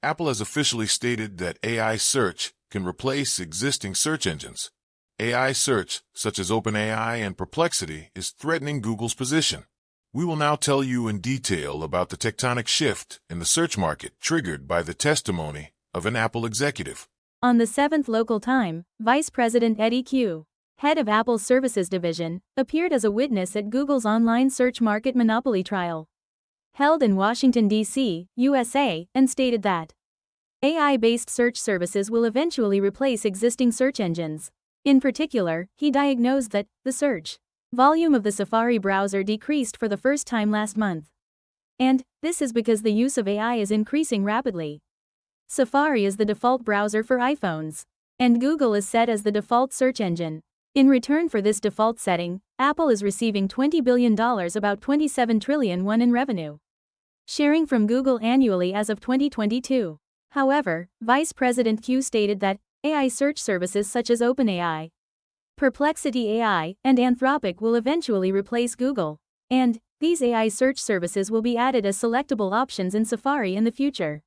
Apple has officially stated that AI search can replace existing search engines. AI search, such as OpenAI and Perplexity, is threatening Google's position. We will now tell you in detail about the tectonic shift in the search market triggered by the testimony of an Apple executive. On the 7th local time, Vice President Eddie Q, head of Apple's Services Division, appeared as a witness at Google's online search market monopoly trial, held in Washington, D.C., USA, and stated that AI-based search services will eventually replace existing search engines. In particular, he diagnosed that the search volume of the Safari browser decreased for the first time last month. And this is because the use of AI is increasing rapidly. Safari is the default browser for iPhones, and Google is set as the default search engine. In return for this default setting, Apple is receiving $20 billion, about $27 trillion in revenue sharing from Google annually as of 2022. However, Vice President Q stated that AI search services such as OpenAI, Perplexity AI, and Anthropic will eventually replace Google, and these AI search services will be added as selectable options in Safari in the future.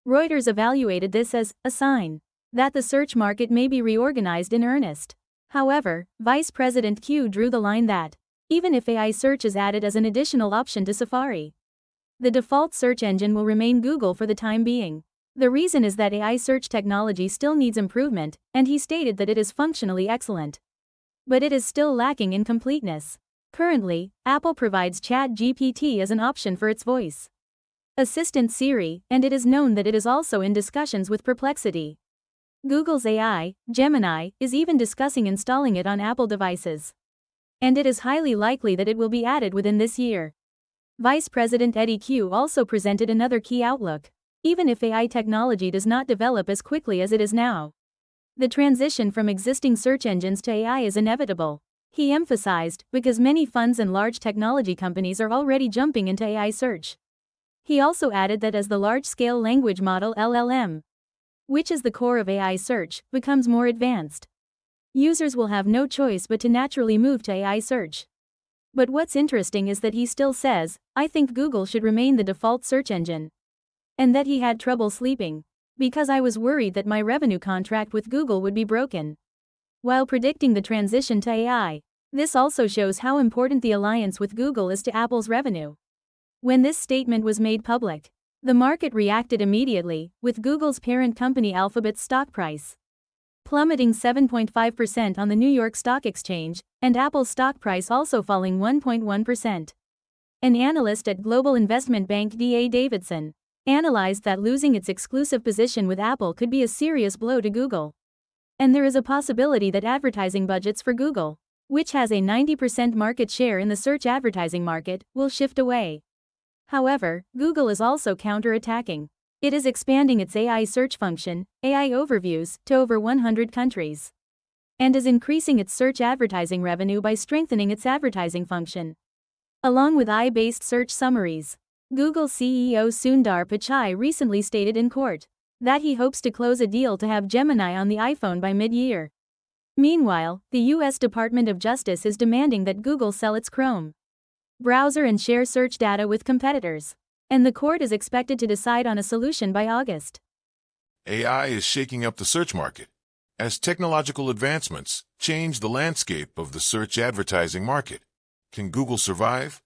Reuters evaluated this as a sign that the search market may be reorganized in earnest. However, Vice President Q drew the line that even if AI search is added as an additional option to Safari, the default search engine will remain Google for the time being. The reason is that AI search technology still needs improvement, and he stated that it is functionally excellent, but it is still lacking in completeness. Currently, Apple provides ChatGPT as an option for its voice assistant Siri, and it is known that it is also in discussions with Perplexity. Google's AI, Gemini, is even discussing installing it on Apple devices, and it is highly likely that it will be added within this year. Vice President Eddie Q also presented another key outlook. Even if AI technology does not develop as quickly as it is now, the transition from existing search engines to AI is inevitable. He emphasized, because many funds and large technology companies are already jumping into AI search. He also added that as the large-scale language model LLM, which is the core of AI search, becomes more advanced, users will have no choice but to naturally move to AI search. But what's interesting is that he still says, "I think Google should remain the default search engine," and that he had trouble sleeping because I was worried that my revenue contract with Google would be broken, while predicting the transition to AI. This also shows how important the alliance with Google is to Apple's revenue. When this statement was made public, the market reacted immediately, with Google's parent company Alphabet's stock price plummeting 7.5% on the New York Stock Exchange, and Apple's stock price also falling 1.1%. An analyst at global investment bank D.A. Davidson analyzed that losing its exclusive position with Apple could be a serious blow to Google. And there is a possibility that advertising budgets for Google, which has a 90% market share in the search advertising market, will shift away. However, Google is also counter-attacking. It is expanding its AI search function, AI overviews, to over 100 countries, and is increasing its search advertising revenue by strengthening its advertising function, along with AI-based search summaries. Google CEO Sundar Pichai recently stated in court that he hopes to close a deal to have Gemini on the iPhone by mid-year. Meanwhile, the U.S. Department of Justice is demanding that Google sell its Chrome browser and share search data with competitors, and the court is expected to decide on a solution by August. AI is shaking up the search market as technological advancements change the landscape of the search advertising market. Can Google survive?